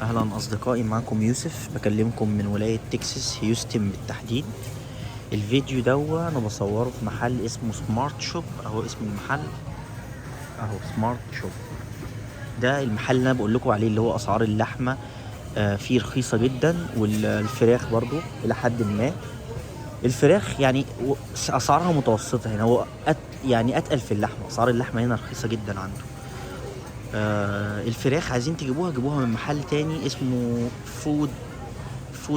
اهلا اصدقائي، معكم يوسف بكلمكم من ولاية تكساس هيوستن بالتحديد. الفيديو ده انا بصوره في محل اسمه سمارت شوب، اهو اسم المحل اهو سمارت شوب. ده المحل اللي انا بقول لكم عليه اللي هو اسعار اللحمة فيه رخيصة جدا، والفراخ برضو الى حد ما. الفراخ يعني اسعارها متوسطة هنا، هو يعني اتقل في اللحمة. اسعار اللحمة هنا رخيصة جدا عنده. الفراخ عايزين تجيبوها جيبوها من محل تاني اسمه فود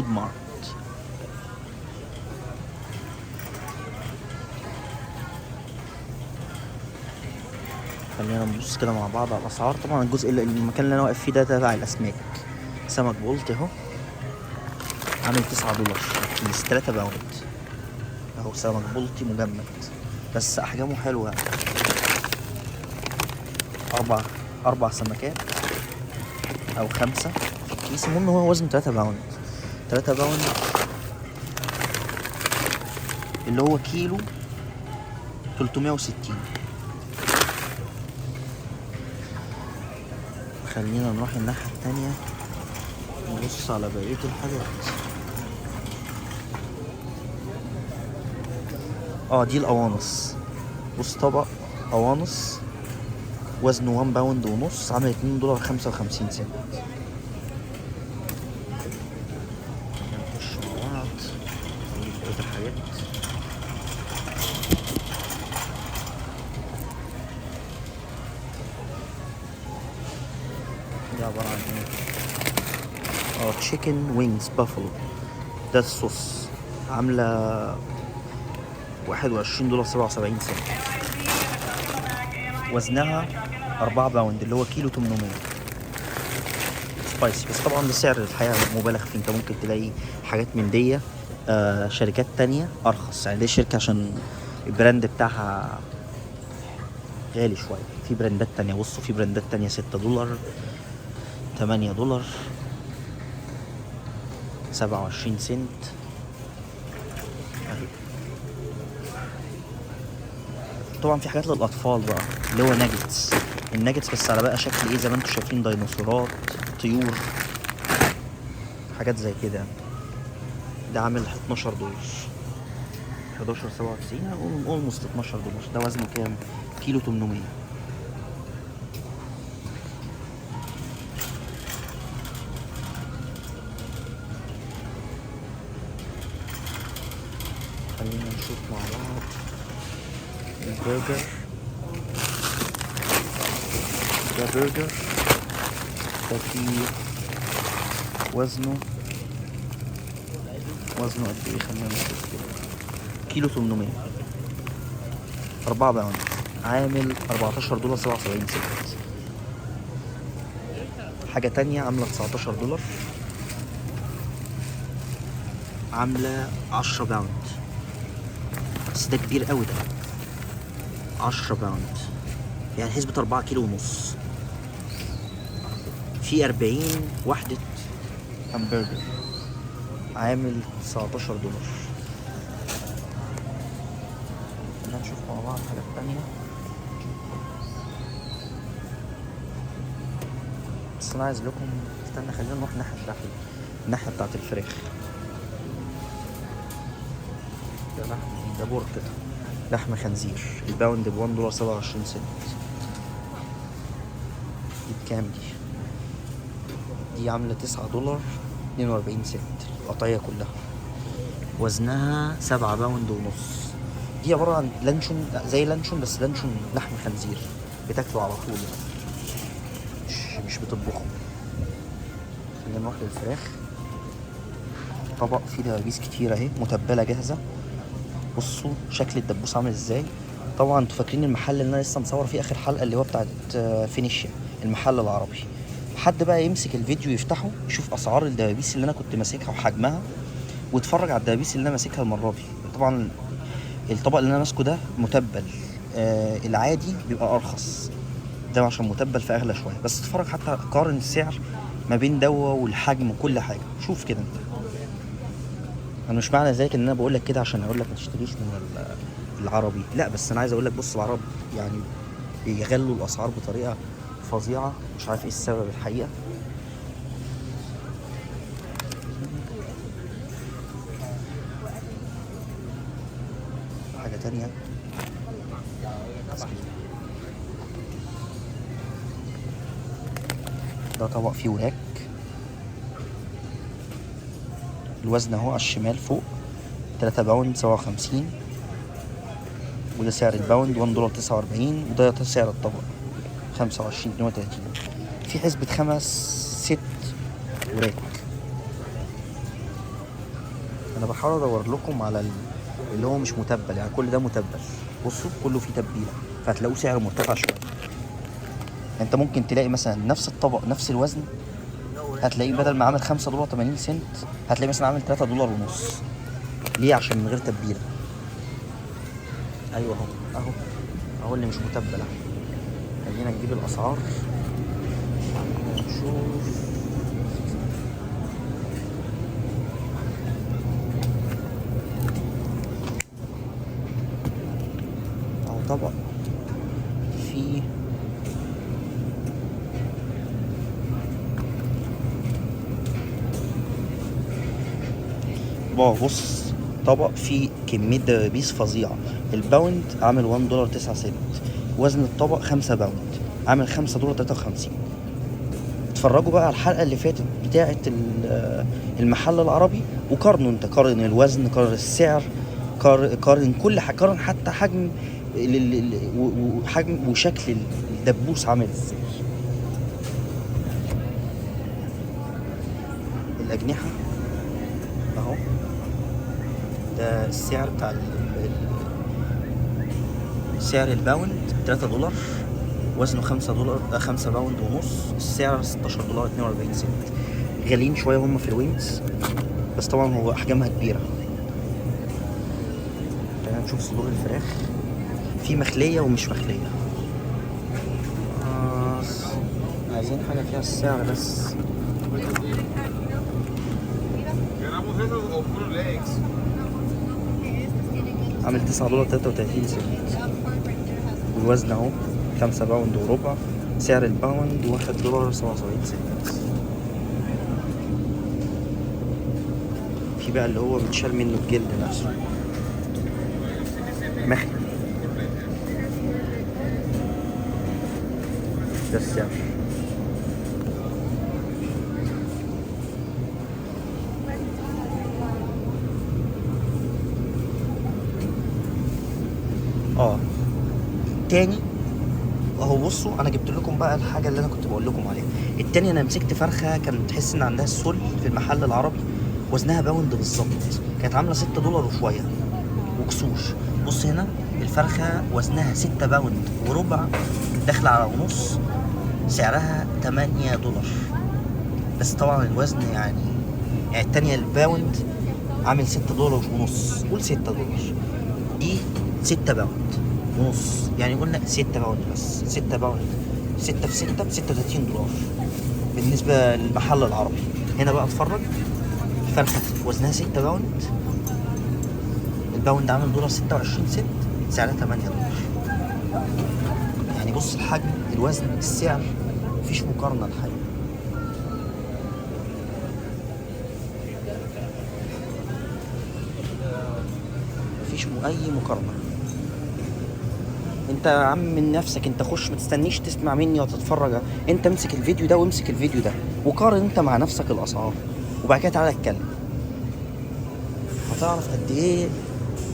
مارت. خلينا نبص كده مع بعض على الاسعار. طبعا الجزء المكان اللي انا واقف فيه ده تبع الاسماك. سمك بولت اهو عامل $9 كيس 3 باوند. اهو سمك بولتي مجمد بس احجامه حلوه يعني. اربع اربع سمكات او 5 في الكيس. المهم هو وزنه 3 باوند. 3 باوند اللي هو كيلو 360. خلينا نروح الناحية التانية نبص على بقية الحاجات. دي القوانص. بص، طبق قوانص وزنه 1 باوند ونص عامل $2.55. نخش مع بعض نجيب بقية الحاجات. دي عبارة عن ايه؟ تشيكن وينجز بافلو. ده الصوص عاملة $21.77. وزنها 4 باوند اللي هو كيلو 800. سبايسي بس طبعا بسعر الحقيقة مبالغ فيه. انت ممكن تلاقي حاجات من دي شركات تانية ارخص. يعني دي شركة عشان البراند بتاعها غالي شوية. في براندات تانية، بصوا في براندات تانية $6 $8 27 سنت. طبعا في حاجات للاطفال بقى اللي هو ناجتس. الناجتس بس على بقى شكل ايه، زي ما انتم شايفين ديناصورات، طيور، حاجات زي كده. ده عامل $12 11.97 هنقول اولموست $12. ده وزنه كام؟ كيلو 800. خلينا نشوف مع بعض البرجر. ده برجر ده فيه وزنه قد ايه؟ خلينا نشوف كده. كيلو 800 4 باوند عامل $14.77. حاجة تانية عاملة $19 عاملة 10 باوند بس ده كبير قوي. ده 10 باوند يعني حسبة 4 كيلو ونص. في 40 وحدة همبرجر عامل $19. خلينا نشوف مع بعض حاجات تانية. بس انا عايز لكم استنى، خلينا نروح الناحية بتاعت الفراخ. ده لحم، ده بورك، ده لحم خنزير. الباوند $1.27. دي بكام دي؟ دي عاملة $9.42 القطعية كلها. وزنها 7 باوند ونص. دي عبارة عن لانشون، زي لانشون بس لانشون لحم خنزير بتاكله على طول يعني، مش بتطبخه. خلينا نروح للفراخ. طبق فيه دبابيس كتير اهي متبلة جاهزة. بصوا شكل الدبوس عامل ازاي. طبعا انتوا فاكرين المحل اللي انا لسه مصور فيه اخر حلقة اللي هو بتاعت فينيشيا، المحل العربي. حد بقى يمسك الفيديو يفتحه يشوف اسعار الدبابيس اللي انا كنت ماسكها وحجمها، واتفرج على الدبابيس اللي انا ماسكها المرة دي. طبعا الطبق اللي انا ماسكه ده متبل. العادي بيبقى ارخص، ده عشان متبل فاغلى شويه. بس اتفرج حتى قارن السعر ما بين دوا والحجم وكل حاجه. شوف كده انت. انا مش معنى ذلك ان انا بقول لك كده عشان اقول لك ما تشتريش من العربي، لا، بس انا عايز اقول لك بص العرب يعني بيغلوا الاسعار بطريقه فظيعه. مش عارف ايه السبب الحقيقه. تانية. ده طبق فيه وراك، الوزن اهو على الشمال فوق 3 باوند 57، وده سعر الباوند $1.49، وده سعر الطبق 25.32. في حسبة 5-6 وراك. انا بحاول ادور لكم على اللي هو مش متبل، يعني كل ده متبل. بصوا كله فيه تتبيله، فهتلاقوه سعره مرتفع شويه. انت ممكن تلاقي مثلا نفس الطبق نفس الوزن، هتلاقيه بدل ما عامل $5.80 هتلاقيه مثلا عامل $3.50. ليه؟ عشان من غير تتبيله. ايوه اهو اللي مش متبل اهو. خلينا نجيب الاسعار ونشوف. اهو طبق فيه بص، طبق فيه كمية دبابيس فظيعة. الباوند عامل $1.09، وزن الطبق 5 باوند عامل $5.53. اتفرجوا بقى على الحلقة اللي فاتت بتاعة المحل العربي، وقارنوا. انت قارن الوزن، قارن السعر، قارن كل حاجة، قارن حتى حجم وحجم وشكل الدبوس عامل ازاي. الأجنحة اهو، ده السعر بتاع سعر الباوند $3، وزنه $5 باوند ونص، السعر $16.42. غاليين شويه هم في الوينجز، بس طبعا هو احجامها كبيره. تعالى نشوف صدور الفراخ، في مخليه ومش مخليه. عايزين حاجه فيها السعر بس. عامل $9.33، والوزن اهو 5 باوند وربع، سعر الباوند $1.77. في بقى اللي هو بتشال منه الجلد نفسه مخلي، ده السعر. تاني اهو. بصوا انا جبت لكم بقى الحاجه اللي انا كنت بقول لكم عليها. التاني انا مسكت فرخه كانت تحس ان عندها السل في المحل العربي، وزنها باوند بالظبط، كانت عامله $6 وشويه وكسوش. بص هنا الفرخه وزنها 6 باوند وربع، داخله على ونص، سعرها $8. بس طبعا الوزن يعني التانية الباوند عامل $6 ونص، قول $6. دي 6 باوند ونص، يعني قلنا 6 باوند بس. 6 باوند 6 في 6 $36 بالنسبة للمحل العربي. هنا بقى اتفرج، الفرخة وزنها 6 باوند، الباوند عامل $1.26، سعرها $8. يعني بص الحجم، الوزن، السعر، مفيش مقارنة لحاجة. مفيش أي مقارنة. انت يا عم من نفسك انت خش، ما تستنيش تسمع مني وتتفرج. انت امسك الفيديو ده وامسك الفيديو ده وقارن انت مع نفسك الاسعار، وبعد كده تعالى اتكلم، هتعرف قد ايه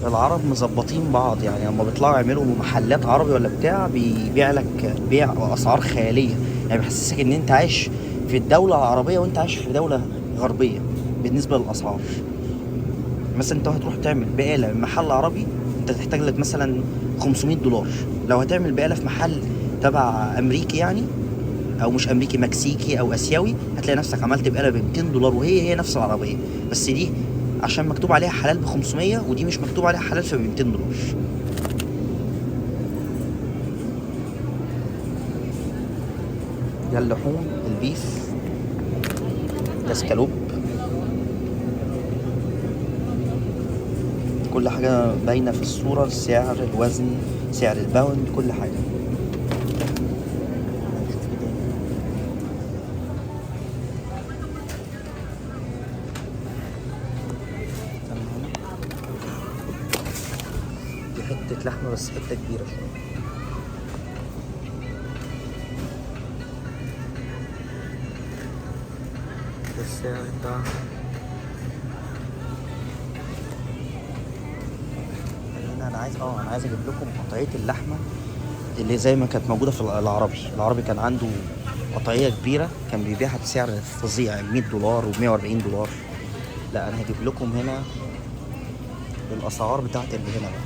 العرب مظبطين بعض. يعني لما بيطلعوا يعملوا محلات عربي ولا بتاع، بيبيع لك بيع اسعار خياليه، يعني بيحسسك ان انت عايش في الدوله العربيه وانت عايش في دوله غربيه بالنسبه للاسعار. مثلا انت هتروح تعمل بقاله من محل عربي، انت تحتاج لك مثلا $500. لو هتعمل بقاله في محل تبع امريكي يعني، او مش امريكي، مكسيكي او اسيوي، هتلاقي نفسك عملت بقاله $200، وهي نفس العربيه، بس دي عشان مكتوب عليها حلال ب500، ودي مش مكتوب عليها حلال ف $200. ده اللحوم، البيف، ده سكالوب، كل حاجة باينة في الصورة، السعر، الوزن، سعر الباوند، كل حاجة. دي حتة بس حتة كبيرة شوية. ده السعر بتاعها. انا عايز اجيب لكم قطعية اللحمة اللي زي ما كانت موجودة في العربي كان عنده قطعية كبيرة، كان بيبيعها بسعر فظيع، $100 و$140. لا انا هجيب لكم هنا الاسعار بتاعت اللي هنا بقى،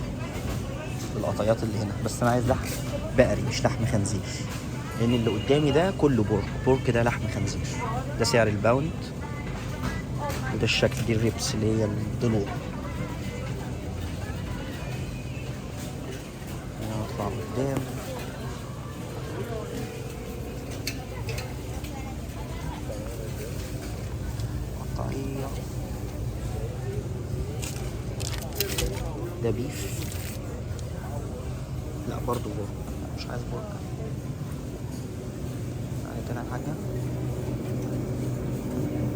القطعيات اللي هنا. بس انا عايز لحم بقري مش لحم خنزير، لان اللي قدامي ده كله بورك ده لحم خنزير. ده سعر الباوند، وده الشكل، دي الريبس اللي هي الضلوع. نطلع قدام. قطعية ده بيف. لا برضو بورك، لا مش عايز بورك. عايز انا حاجة.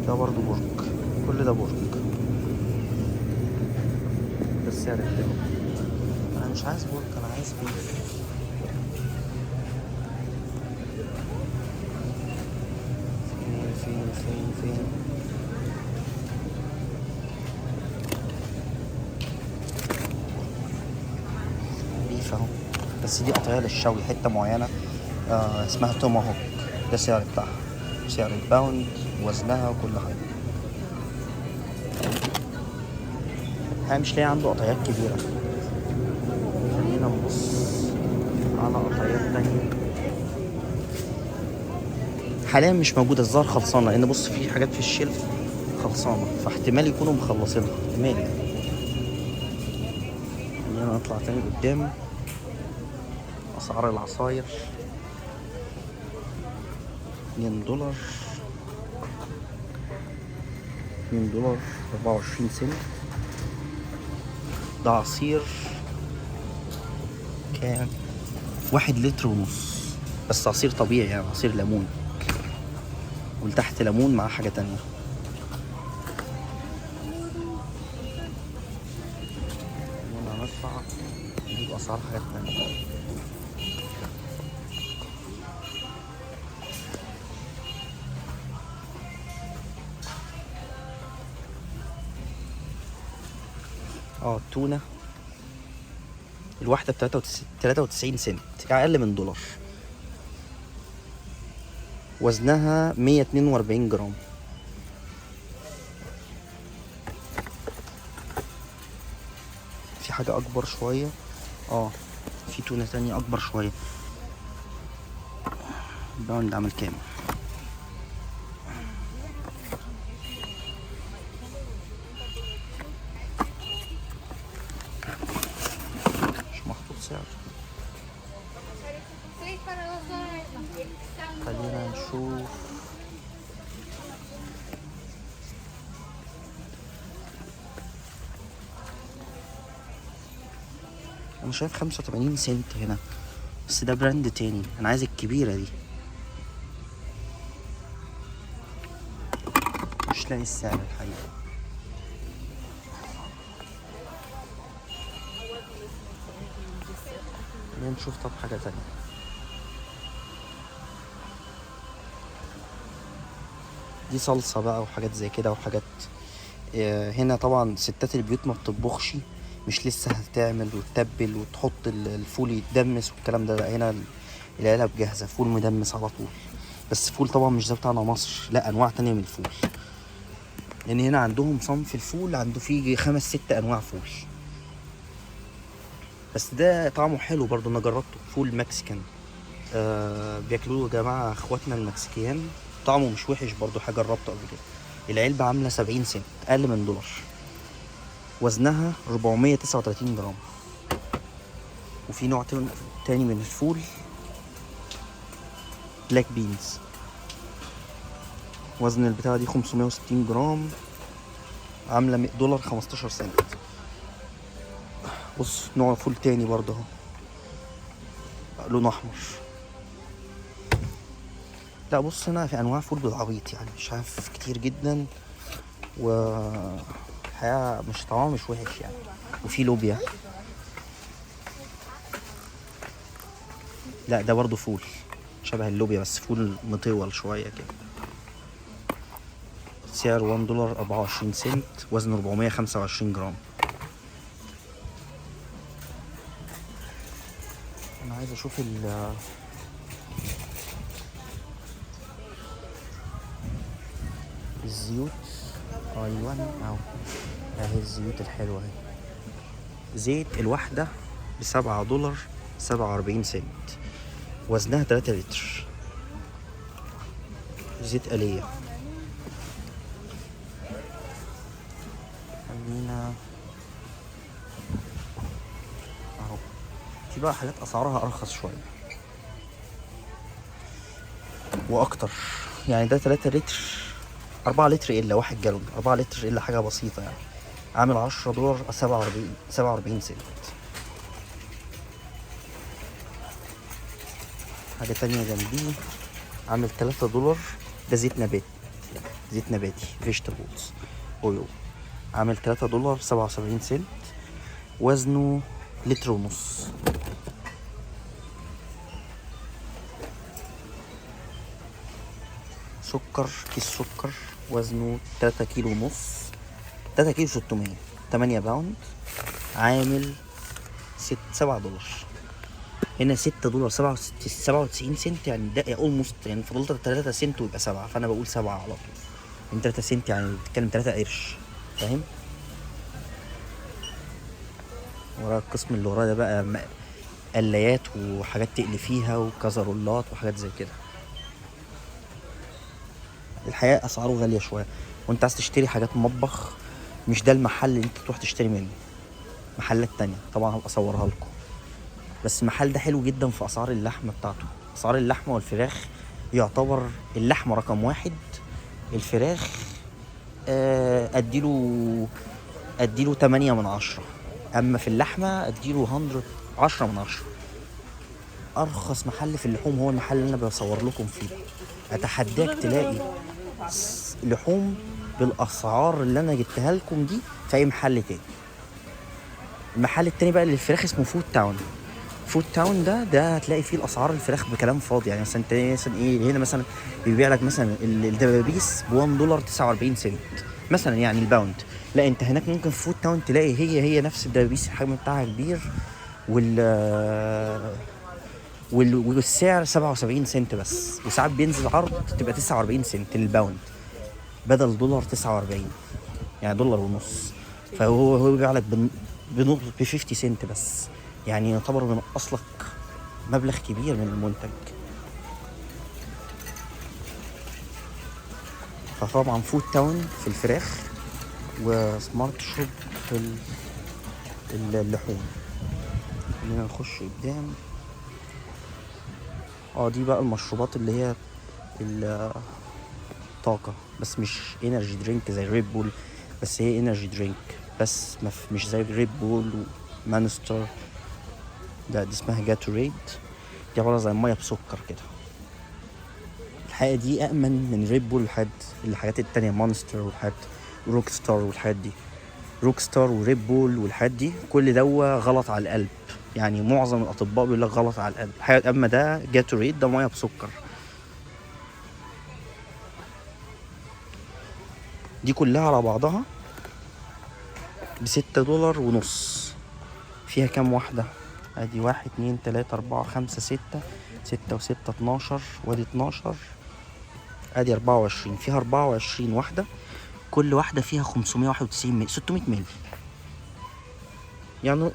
ده برضو بورك، كل ده بورك. ده السعر بتاعه. انا مش عايز بورك، انا عايز بيف. فين بيف اهو. بس دي قطعية للشوي، حتة معينة اسمها توماهوك. ده السعر بتاعها، سعر الباوند، وزنها وكل حاجة. مش لاقي عنده قطعيات كبيرة. خلينا نبص على قطعيات تانية. حاليا مش موجودة، الظاهر خلصانة، لأن بص في حاجات في الشلف خلصانة، فاحتمال يكونوا مخلصينها، احتمال يعني. خلينا نطلع تاني قدام. أسعار العصاير $2 $2.24. ده عصير كام؟ 1.5 لتر، بس عصير طبيعي يعني، عصير ليمون، والتحت ليمون مع حاجة تانية. هنطلع نجيب أسعار حاجات تانية. التونة الواحدة ب93 سنت، أقل من $1. وزنها 142 جرام. في حاجة أكبر شوية، في تونة تانية أكبر شوية. الباوند عامل كام؟ مش محطوط سعر. خلينا نشوف. انا شايف 85 سنت هنا، بس ده براند تاني، انا عايز الكبيرة دي. مش لاقي السعر الحقيقة. خلينا نشوف طب حاجة تانية. دي صلصة بقى وحاجات زي كده وحاجات. هنا طبعا ستات البيوت ما بتطبخش، مش لسه هتعمل وتتبل وتحط الفول يتدمس والكلام ده. لا هنا العلب جاهزة، فول مدمس على طول. بس فول طبعا مش زي بتاعنا مصر، لا انواع تانية من الفول. لان هنا عندهم صنف الفول عنده فيه 5-6 انواع فول. بس ده طعمه حلو برضو، انا جربته، فول مكسيكان. بياكلوه يا جماعة اخواتنا المكسيكيان، طعمه مش وحش برضو، حاجة جربته قبل كده. العلبة عاملة 70 سنت، اقل من $1. وزنها 439 جرام. وفي نوع تاني من الفول، بلاك بينز. وزن البتاعة دي 560 جرام، عاملة $15. بص نوع فول تاني برضه اهو، لونه احمر. لا بص هنا في انواع فول بالعبيط يعني، مش عارف كتير جدا، والحقيقة مش طعمه مش وحش يعني. وفي لوبيا، لا ده برضو فول شبه اللوبيا بس فول مطول شوية كده. سعر $1 24 سنت، وزنه 425 جرام. انا عايز اشوف الزيوت. ايوه اهو، اهي الزيوت الحلوة اهي. زيت الواحدة $7 47 سنت، وزنها 3 لتر. زيت آلية. خلينا اهو. في بقى حاجات اسعارها ارخص شوية واكتر، يعني ده 3 لتر 4 لتر الا 1 جالون، 4 لتر الا حاجة بسيطة يعني، عامل $10 47 سنت. حاجة تانية جنبيه عامل $3، ده زيت نباتي، زيت نباتي فيجيتابلز اويل، عامل $3 77 سنت، وزنه لتر ونص. سكر، كيس سكر وزنه 3 كيلو ونص، 3 كيلو 600، 8 باوند، عامل $7. هنا $6 97 سنت، يعني ده اولموست، يعني فضلت 3 سنت ويبقى 7، فانا بقول 7 على طول. من 3 سنت يعني بتتكلم 3 قرش، فاهم؟ ورا القسم اللي وراه ده بقى قلايات وحاجات تقلي فيها وكازرولات وحاجات زي كده. الحقيقة اسعاره غالية شوية، وانت عايز تشتري حاجات مطبخ مش ده المحل اللي انت تروح تشتري منه، محلات تانية طبعا هبقى اصورها لكم. بس المحل ده حلو جدا في اسعار اللحمة بتاعته. اسعار اللحمة والفراخ يعتبر اللحمة رقم 1، الفراخ اديله 8/10، اما في اللحمة اديله 10/10. ارخص محل في اللحوم هو المحل اللي انا بصور لكم فيه ده. اتحداك تلاقي لحوم بالاسعار اللي انا جبتها لكم دي في اي محل تاني. المحل التاني بقى للفراخ اسمه فود تاون. فود تاون ده هتلاقي فيه الاسعار الفراخ بكلام فاضي، يعني مثلا انت مثلا ايه هنا مثلا بيبيع لك مثلا الدبابيس $1 49 سنت مثلا، يعني الباوند. لا انت هناك ممكن في فود تاون تلاقي هي نفس الدبابيس، الحجم بتاعها كبير، والسعر 77 سنت بس، وساعات بينزل عرض تبقى 49 سنت للباوند بدل $1.49، يعني $1.50. فهو بيبيع لك بنقطة ب 50 سنت بس، يعني يعتبر بينقص لك مبلغ كبير من المنتج. فطبعا فود تاون في الفراخ، وسمارت شوب في اللحوم. خلينا نخش قدام. دي بقى المشروبات اللي هي الطاقة، بس مش انرجي درينك زي ريد بول، بس هي انرجي درينك بس مش زي ريد بول ومانستر. دي اسمها جاتوريد، دي عبارة زي مية بسكر كده. الحقيقة دي أأمن من ريد بول الحاجات التانية، مانستر والحاجات روك ستار والحاجات دي. روك ستار وريد بول والحاجات دي كل دوا غلط على القلب، يعني معظم الأطباء بيقول لك غلط على القلب. أما ده جاتوريد، ده مية بسكر. دي كلها على بعضها $6.50. فيها كام واحدة؟ ادي 1 2 3 4 5 6 6 و6 12، وادي 12، ادي 24. فيها 24 واحدة، كل واحدة فيها 591 ملي، 600 ملي، يعني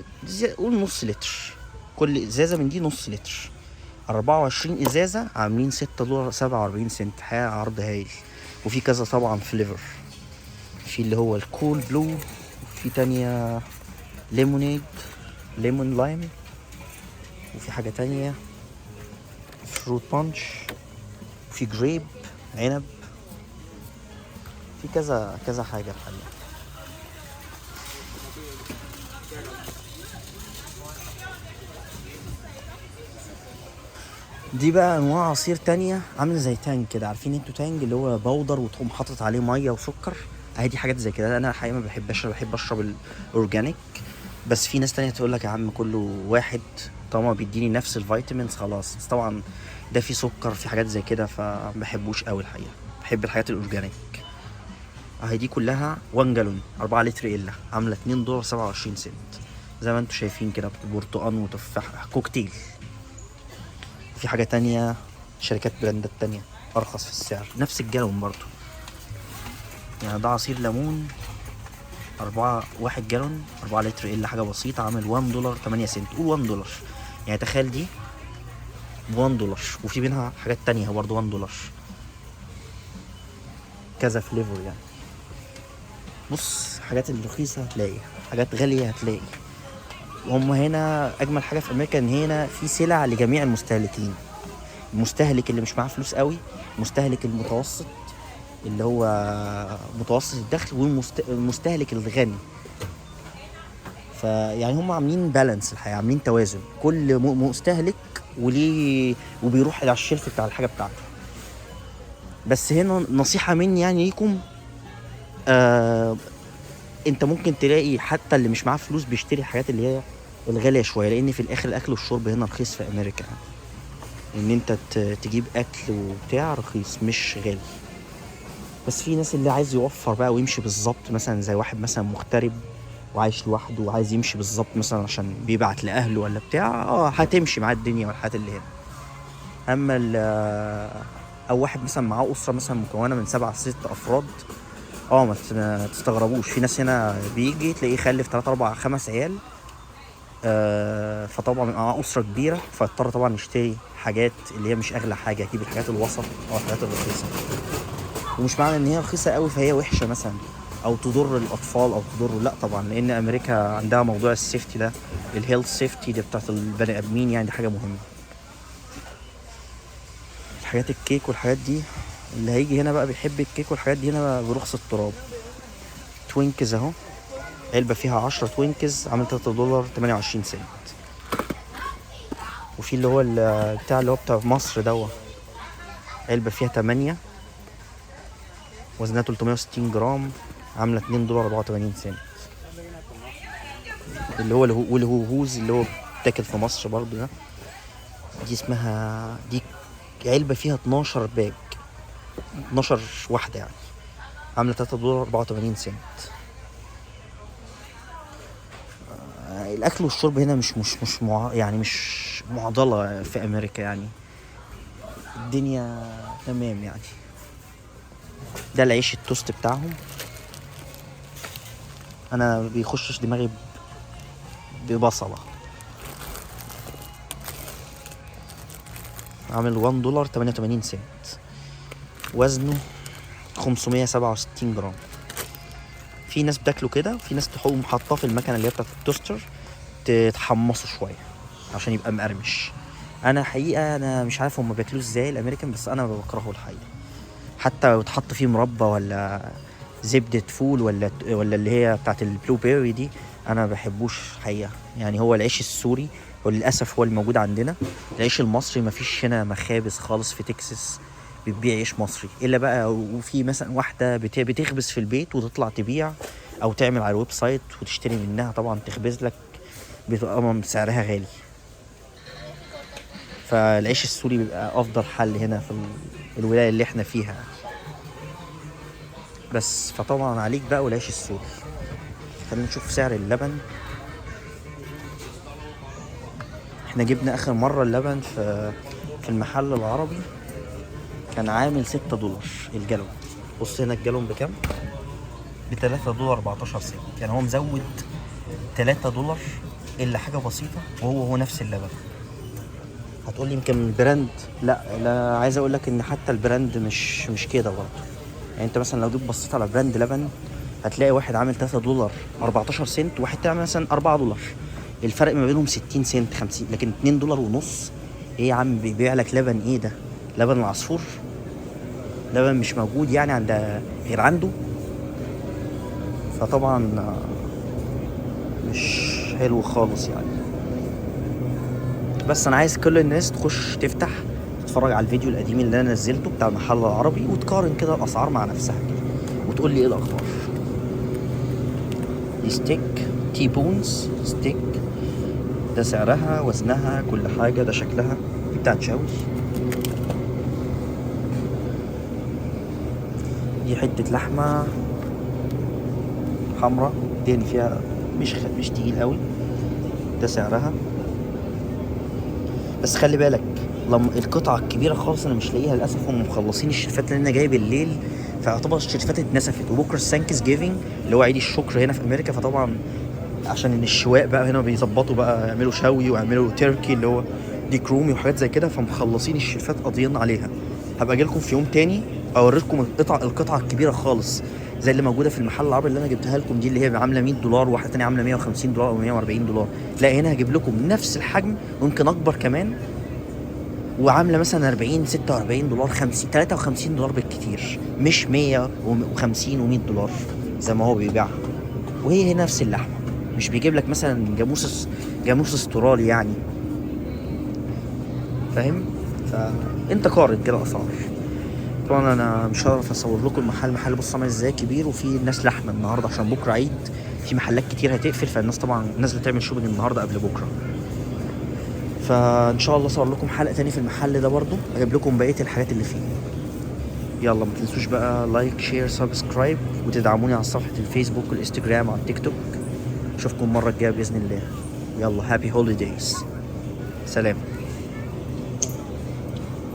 قول نص لتر. كل ازازة من دي نص لتر. 24 ازازة عاملين $6 47 سنت. حقيقة عرض هايل. وفي كذا طبعا فليفر، في اللي هو الكول بلو، وفي تانية ليمونيد، ليمون لايم، وفي حاجة تانية فروت بانش، في جريب عنب، في كذا حاجة الحقيقة. دي بقى انواع عصير تانية عامله زي تانج كده، عارفين انتوا تانج اللي هو بودر وتقوم حاطط عليه ميه وسكر؟ دي حاجات زي كده. انا الحقيقه ما بحبش، بحب اشرب الاورجانيك، بس في ناس تانية تقول لك يا عم كله واحد، طالما بيديني نفس الفيتامينز خلاص. بس طبعا ده فيه سكر، في حاجات زي كده، فمبحبوش قوي الحقيقه. بحب الحاجات الاورجانيك. اهي دي كلها 1 جالون 4 لتر الا، عامله $2.27 زي ما انتم شايفين كده، برتقان وتفاح كوكتيل. في حاجه تانية، شركات براندات تانية ارخص في السعر، نفس الجالون برضو. يعني ده عصير ليمون 1 جالون 4 لتر الا، حاجه بسيطه، عامل $1.08. قول $1. يعني تخيل دي $1، وفي منها حاجات تانية برضو $1، كذا فليفر يعني. بص، حاجات الرخيصة هتلاقي، حاجات غالية هتلاقي. وهم هنا أجمل حاجة في أمريكا إن هنا في سلع لجميع المستهلكين. المستهلك اللي مش معاه فلوس قوي، المستهلك المتوسط اللي هو متوسط الدخل، والمستهلك الغني. فيعني هم عاملين بالانس الحقيقة، عاملين توازن، كل مستهلك وليه وبيروح على الشلف بتاع الحاجة بتاعته. بس هنا نصيحة مني يعني ليكم، انت ممكن تلاقي حتى اللي مش معاه فلوس بيشتري الحاجات اللي هي الغالية شوية، لان في الاخر الاكل والشرب هنا رخيص في امريكا. ان انت تجيب اكل وبتاع رخيص مش غالي. بس في ناس اللي عايز يوفر بقى ويمشي بالظبط، مثلا زي واحد مثلا مغترب وعايش لوحده وعايز يمشي بالظبط مثلا عشان بيبعت لاهله ولا بتاع، هتمشي معاه الدنيا والحاجات اللي هنا. اما او واحد مثلا معاه اسره مثلا مكونه من 7 6 افراد، ما تستغربوش، في ناس هنا بيجي تلاقيه يخلف 3 4 5 عيال. فطبعا معاه اسره كبيره، فاضطر طبعا يشتري حاجات اللي هي مش اغلى حاجه، يجيب الحاجات الوسط او الحاجات الرخيصه. ومش معنى ان هي رخيصه قوي فهي وحشه مثلا، او تضر الاطفال او تضر، لا طبعا، لان امريكا عندها موضوع السيفتي ده، الهيلث سيفتي ده بتاعت البني ادمين، يعني دي حاجه مهمه. الحاجات الكيك والحاجات دي، اللي هيجي هنا بقى بيحب الكيك والحاجات دي هنا برخص التراب. توينكز اهو، علبة فيها 10 توينكز عامل $3.28. وفي اللي هو بتاع اللي هو بتاع مصر دوا، علبة فيها 8 وزنها 360 جرام عاملة $2.84. اللي هو والهوز اللي هو بتاكل في مصر برضو ده، دي اسمها دي علبة فيها 12 باج، 12 واحدة يعني، عاملة $3.84. الاكل والشرب هنا يعني مش معضله في امريكا، يعني الدنيا تمام يعني. ده العيش التوست بتاعهم، انا بيخشش دماغي ببصله. عامل $1.88، وزنه 567 جرام. في ناس بتاكله كده، في ناس تقوم حاطاه في المكنه اللي هي بتاعت التوستر تحمصه شويه عشان يبقى مقرمش. انا حقيقه انا مش عارف هم بياكلوه ازاي الامريكان، بس انا بكرهه الحقيقه. حتى لو اتحط فيه مربى ولا زبده فول ولا اللي هي بتاعت البلو بيري دي، انا ما بحبوش حقيقه. يعني هو العيش السوري وللاسف هو الموجود عندنا. العيش المصري ما فيش هنا مخابز خالص في تكساس بتبيع عيش مصري، الا بقى وفي مثلا واحده بتخبز في البيت وتطلع تبيع، او تعمل على الويب سايت وتشتري منها، طبعا تخبز لك بتبقى سعرها غالي. فالعيش السوري بيبقى افضل حل هنا في الولايه اللي احنا فيها. بس فطبعا عليك بقى والعيش السوري. خلينا نشوف سعر اللبن. احنا جبنا اخر مره اللبن في المحل العربي كان عامل $6 الجالون. بص هنا الجالون بكام؟ $3.14. يعني هو مزود $3 الا حاجه بسيطه، وهو نفس اللبن. هتقول لي يمكن البراند، لا عايز اقول لك ان حتى البراند مش كده برضه. يعني انت مثلا لو جيت بصيت على براند لبن هتلاقي واحد عامل $3.14 وواحد تعمل مثلا $4. الفرق ما بينهم 60 سنت 50، لكن $2.50. ايه يا عم بيبيع لك لبن ايه ده؟ لبن العصفور، لبن مش موجود يعني غير عنده. فطبعا مش حلو خالص يعني. بس انا عايز كل الناس تخش تفتح تتفرج على الفيديو القديم اللي انا نزلته بتاع المحل العربي، وتقارن كده الاسعار مع نفسها كده وتقول لي ايه الاخبار. دي ستيك تي بونز ستيك ده سعرها، وزنها، كل حاجة، ده شكلها. دي بتاعت شوي. دي حتة لحمة حمرا تاني فيها مش تقيل قوي. ده سعرها. بس خلي بالك لما القطعة الكبيرة خالص انا مش لاقيها للأسف، هم مخلصين الشرفات لان انا جاي بالليل، فيعتبر الشرفات اتنسفت. وبكرة السانكس جيفنج اللي هو عيد الشكر هنا في امريكا، فطبعا عشان الشواء بقى هنا بيظبطوا بقى، يعملوا شوي ويعملوا تركي اللي هو ديك رومي وحاجات زي كده، فمخلصين الشرفات قاضيين عليها. هبقى اجيلكم في يوم تاني اوريكم القطعة الكبيرة خالص زي اللي موجودة في المحل العربي اللي انا جبتها لكم دي، اللي هي عاملة $100 وواحدة تانية عاملة $150 او $140. لا هنا هجيب لكم نفس الحجم ويمكن اكبر كمان، وعامله مثلا 40 $46 50 $53 بالكتير، مش 150 و$100 زي ما هو بيبيعها. وهي نفس اللحمه، مش بيجيب لك مثلا جاموس استرالي يعني، فاهم؟ فانت قارن كده اسعار. طبعا انا مش هعرف اصور لكم المحل بص عامل ازاي كبير، وفي ناس لحمه النهارده عشان بكره عيد، في محلات كتير هتقفل، فالناس طبعا نازله تعمل شوبنج النهارده قبل بكره. فان شاء الله اصور لكم حلقه تاني في المحل ده برضو، اجيب لكم بقيه الحاجات اللي فيه. يلا ما تنسوش بقى لايك شير سبسكرايب، وتدعموني على صفحه الفيسبوك والانستجرام وعلى التيك توك. اشوفكم المره الجايه باذن الله. يلا هابي هوليدايز. سلام.